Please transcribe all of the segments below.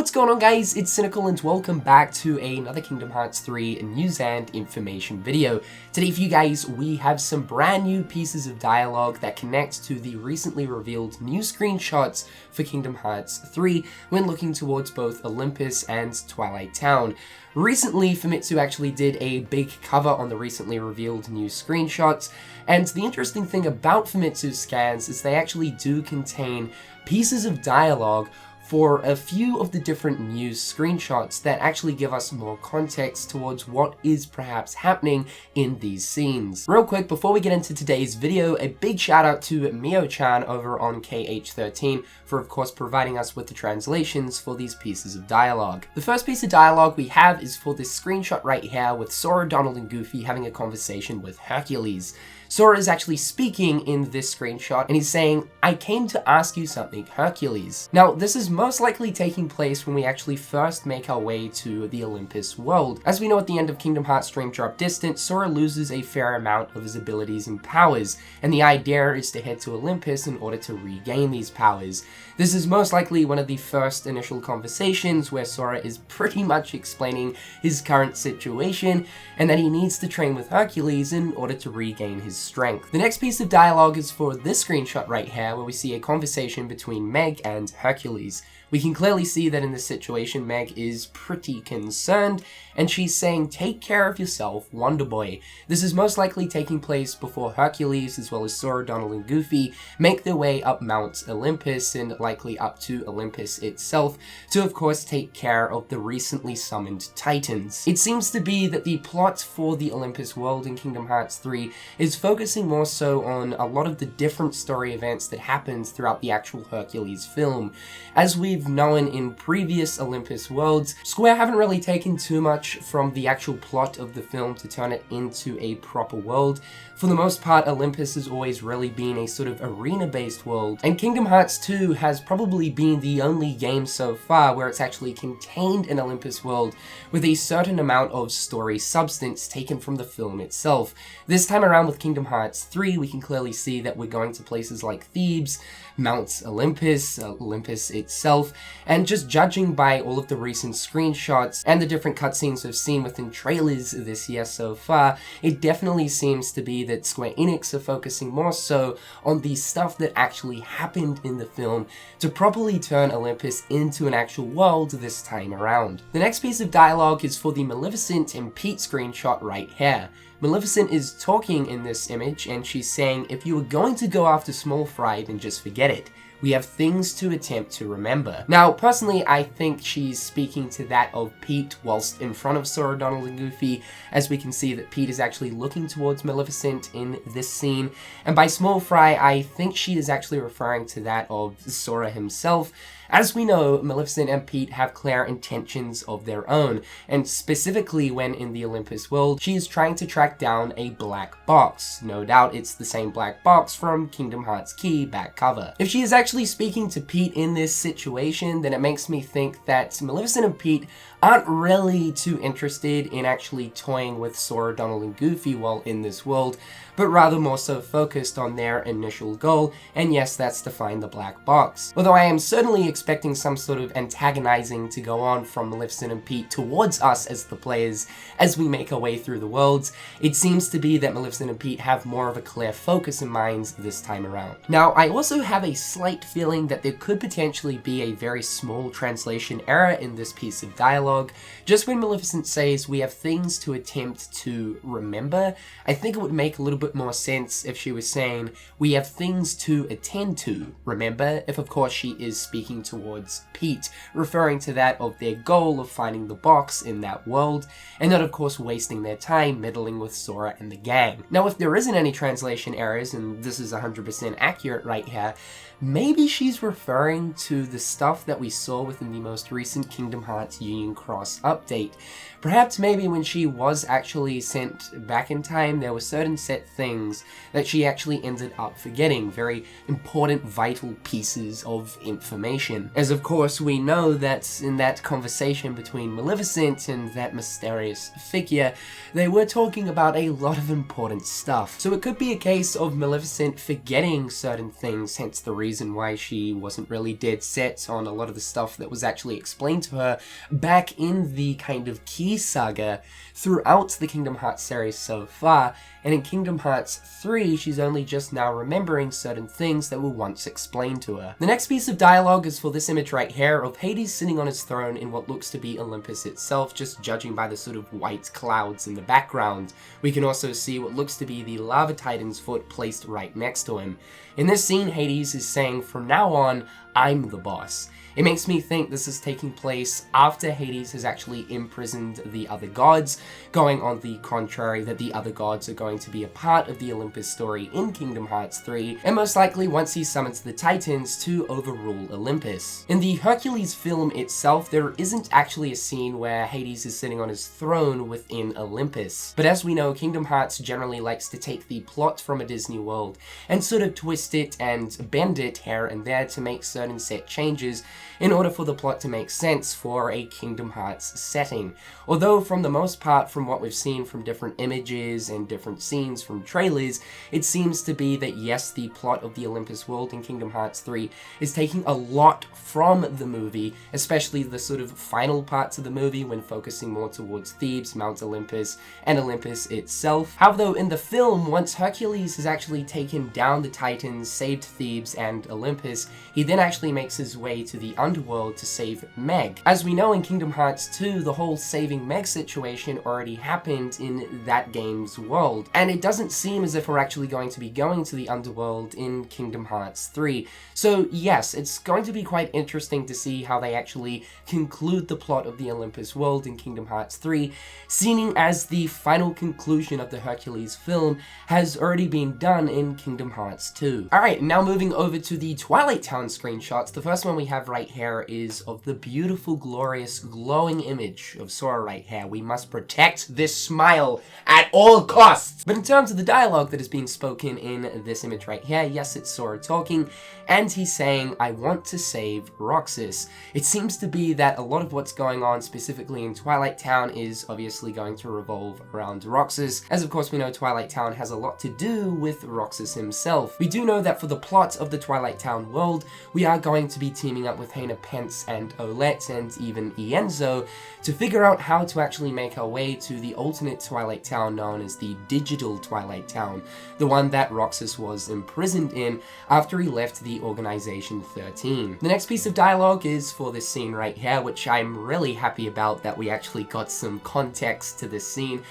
What's going on, guys? It's Cynical and welcome back to another Kingdom Hearts 3 news and information video. Today for you guys, we have some brand new pieces of dialogue that connect to the recently revealed new screenshots for Kingdom Hearts 3 when looking towards both Olympus and Twilight Town. Recently, Famitsu actually did a big cover on the recently revealed new screenshots, and the interesting thing about Famitsu's scans is they actually do contain pieces of dialogue for a few of the different news screenshots that actually give us more context towards what is perhaps happening in these scenes. Real quick, before we get into today's video, a big shout out to Mio-Chan over on KH13 for of course providing us with the translations for these pieces of dialogue. The first piece of dialogue we have is for this screenshot right here with Sora, Donald, and Goofy having a conversation with Hercules. Sora is actually speaking in this screenshot and he's saying, "I came to ask you something, Hercules." Now, this is most likely taking place when we actually first make our way to the Olympus world. As we know, at the end of Kingdom Hearts Dream Drop Distance, Sora loses a fair amount of his abilities and powers, and the idea is to head to Olympus in order to regain these powers. This is most likely one of the first initial conversations where Sora is pretty much explaining his current situation and that he needs to train with Hercules in order to regain his strength. The next piece of dialogue is for this screenshot right here, where we see a conversation between Meg and Hercules. We can clearly see that in this situation, Meg is pretty concerned, and she's saying, "Take care of yourself, Wonder Boy." This is most likely taking place before Hercules, as well as Sora, Donald, and Goofy make their way up Mount Olympus, and likely up to Olympus itself, to of course take care of the recently summoned Titans. It seems to be that the plot for the Olympus world in Kingdom Hearts 3 is focusing more so on a lot of the different story events that happened throughout the actual Hercules film. As we've known in previous Olympus worlds, Square haven't really taken too much from the actual plot of the film to turn it into a proper world. For the most part, Olympus has always really been a sort of arena-based world, and Kingdom Hearts 2 has probably been the only game so far where it's actually contained an Olympus world with a certain amount of story substance taken from the film itself. This time around with Kingdom Hearts 3, we can clearly see that we're going to places like Thebes, Mount Olympus, Olympus itself, and just judging by all of the recent screenshots and the different cutscenes we've seen within trailers this year so far, it definitely seems to be that Square Enix are focusing more so on the stuff that actually happened in the film to properly turn Olympus into an actual world this time around. The next piece of dialogue is for the Maleficent and Pete screenshot right here. Maleficent is talking in this image and she's saying, "If you were going to go after Small Fry, then just forget it. We have things to attempt to remember." Now, personally, I think she's speaking to that of Pete whilst in front of Sora, Donald, and Goofy, as we can see that Pete is actually looking towards Maleficent in this scene. And by Small Fry, I think she is actually referring to that of Sora himself. As we know, Maleficent and Pete have clear intentions of their own, and specifically when in the Olympus world, she is trying to track down a black box. No doubt it's the same black box from Kingdom Hearts Key back cover. If she is actually speaking to Pete in this situation, then it makes me think that Maleficent and Pete aren't really too interested in actually toying with Sora, Donald, and Goofy while in this world, but rather more so focused on their initial goal, and yes, that's to find the black box. Although I am certainly expecting some sort of antagonizing to go on from Maleficent and Pete towards us as the players as we make our way through the worlds, it seems to be that Maleficent and Pete have more of a clear focus in mind this time around. Now, I also have a slight feeling that there could potentially be a very small translation error in this piece of dialogue. Just when Maleficent says, "We have things to attempt to remember," I think it would make a little bit more sense if she was saying, "We have things to attend to remember," if of course she is speaking towards Pete, referring to that of their goal of finding the box in that world, and not of course wasting their time meddling with Sora and the gang. Now, if there isn't any translation errors, and this is 100% accurate right here, maybe she's referring to the stuff that we saw within the most recent Kingdom Hearts Union Cross update. Perhaps maybe when she was actually sent back in time, there were certain set things that she actually ended up forgetting, very important, vital pieces of information. conversation. As of course we know that in that conversation between Maleficent and that mysterious figure, they were talking about a lot of important stuff. So it could be a case of Maleficent forgetting certain things, hence the reason why she wasn't really dead set on a lot of the stuff that was actually explained to her back in the kind of key saga throughout the Kingdom Hearts series so far, and in Kingdom Hearts 3, she's only just now remembering certain things that were once explained to her. The next piece of dialogue is for this image right here of Hades sitting on his throne in what looks to be Olympus itself, just judging by the sort of white clouds in the background. We can also see what looks to be the Lava Titan's foot placed right next to him. In this scene, Hades is saying, "From now on, I'm the boss." It makes me think this is taking place after Hades has actually imprisoned the other gods, going on the contrary that the other gods are going to be a part of the Olympus story in Kingdom Hearts 3, and most likely once he summons the Titans to overrule Olympus. In the Hercules film itself, there isn't actually a scene where Hades is sitting on his throne within Olympus. But as we know, Kingdom Hearts generally likes to take the plot from a Disney world and sort of twist it and bend it here and there to make certain set changes in order for the plot to make sense for a Kingdom Hearts setting. Although from the most part, from what we've seen from different images and different scenes from trailers, it seems to be that yes, the plot of the Olympus world in Kingdom Hearts 3 is taking a lot from the movie, especially the sort of final parts of the movie when focusing more towards Thebes, Mount Olympus, and Olympus itself. However, in the film, once Hercules has actually taken down the Titans, saved Thebes and Olympus, he then actually makes his way to the underworld to save Meg. As we know in Kingdom Hearts 2, the whole saving Meg situation already happened in that game's world, and it doesn't seem as if we're actually going to be going to the underworld in Kingdom Hearts 3. So yes, it's going to be quite interesting to see how they actually conclude the plot of the Olympus world in Kingdom Hearts 3, seeing as the final conclusion of the Hercules film has already been done in Kingdom Hearts 2. Alright, now moving over to the Twilight Town screenshots. The first one we have right here is of the beautiful, glorious, glowing image of Sora right here. We must protect this smile at all costs! But in terms of the dialogue that is being spoken in this image right here, yes, it's Sora talking, and he's saying, "I want to save Roxas." It seems to be that a lot of what's going on specifically in Twilight Town is obviously going to revolve around Roxas, as of course we know Twilight Town has a lot to do with Roxas himself. We do know that for the plot of the Twilight Town world, we are going to be teaming up with Hana Pence and Olette and even Ienzo to figure out how to actually make our way to the alternate Twilight Town known as the Digital Twilight Town, the one that Roxas was imprisoned in after he left the Organization 13. The next piece of dialogue is for this scene right here, which I'm really happy about that we actually got some context to this scene.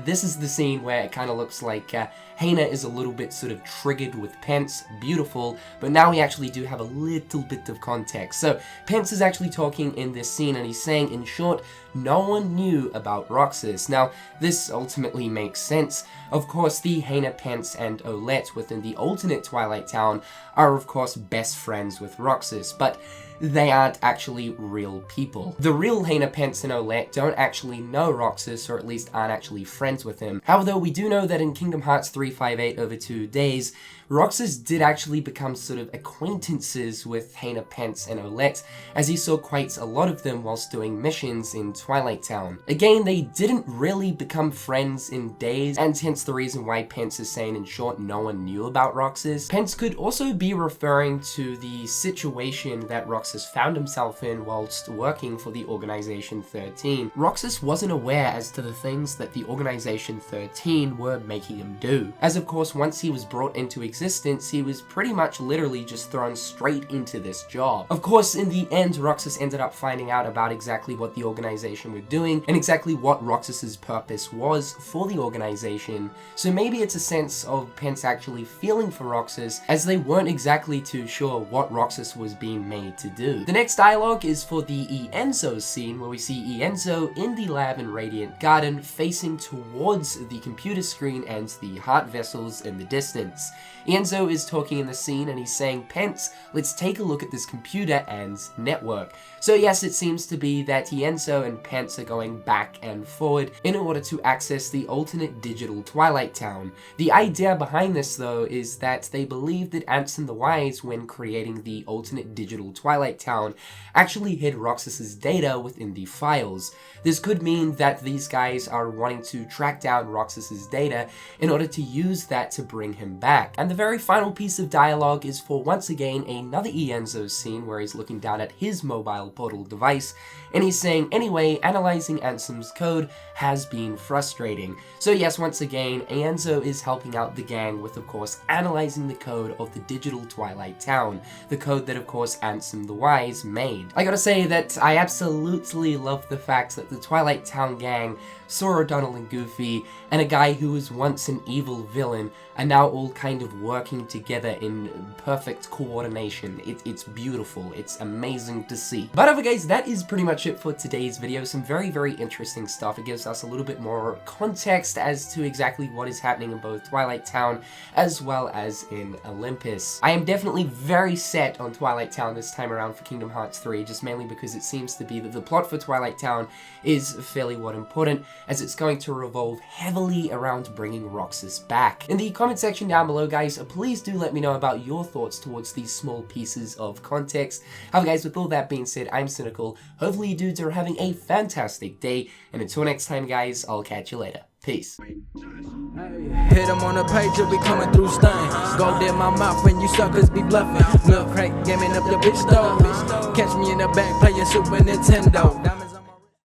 This is the scene where it kind of looks like Hana is a little bit sort of triggered with Pence, beautiful, but now we actually do have a little bit of context. So Pence is actually talking in this scene and he's saying, in short, no one knew about Roxas. Now, this ultimately makes sense. Of course, the Hana Pence and Olette within the alternate Twilight Town are of course best friends with Roxas, but they aren't actually real people. The real Hana Pence and Olette don't actually know Roxas, or at least aren't actually friends with him. However, we do know that in Kingdom Hearts 358 over 2 days, Roxas did actually become sort of acquaintances with Hana Pence and Olette, as he saw quite a lot of them whilst doing missions in Twilight Town. Again, they didn't really become friends in days, and hence the reason why Pence is saying in short no one knew about Roxas. Pence could also be referring to the situation that Roxas found himself in whilst working for the Organization 13. Roxas wasn't aware as to the things that the Organization 13 were making him do, as of course once he was brought into existence, he was pretty much literally just thrown straight into this job. Of course, in the end, Roxas ended up finding out about exactly what the organization were doing and exactly what Roxas's purpose was for the organization, so maybe it's a sense of Pence actually feeling for Roxas, as they weren't exactly too sure what Roxas was being made to do. The next dialogue is for the Ienzo scene, where we see Ienzo in the lab in Radiant Garden facing towards the computer screen and the heart vessels in the distance. Ienzo is talking in the scene and he's saying, "Pence, let's take a look at this computer and network." So yes, it seems to be that Ienzo and and Pence are going back and forward in order to access the alternate digital Twilight Town. The idea behind this though is that they believe that Ansem the Wise, when creating the alternate digital Twilight Town, actually hid Roxas's data within the files. This could mean that these guys are wanting to track down Roxas's data in order to use that to bring him back. And the very final piece of dialogue is for once again another Ienzo scene where he's looking down at his mobile portal device and he's saying, anyway, analyzing Ansem's code has been frustrating. So yes, once again, Ienzo is helping out the gang with, of course, analyzing the code of the digital Twilight Town, the code that, of course, Ansem the Wise made. I gotta say that I absolutely love the fact that the Twilight Town gang, Sora, Donald, and Goofy, and a guy who was once an evil villain are now all kind of working together in perfect coordination. It's beautiful. It's amazing to see. But other guys, that is pretty much it for today's video. Some very interesting stuff. It gives us a little bit more context as to exactly what is happening in both Twilight Town as well as in Olympus. I am definitely very set on Twilight Town this time around for Kingdom Hearts 3, just mainly because it seems to be that the plot for Twilight Town is fairly important, as it's going to revolve heavily around bringing Roxas back. In the comment section down below, guys, please do let me know about your thoughts towards these small pieces of context. However, guys, with all that being said, I'm Cynical. Hopefully you dudes are having a fantastic day, and until next time, guys, I'll catch you later. Peace. Hit them on the page, you'll be coming through stain. Gold in my mouth when you suckers be bluffing. Milk crank, gaming up the bitch though. Catch me in the back playing Super Nintendo.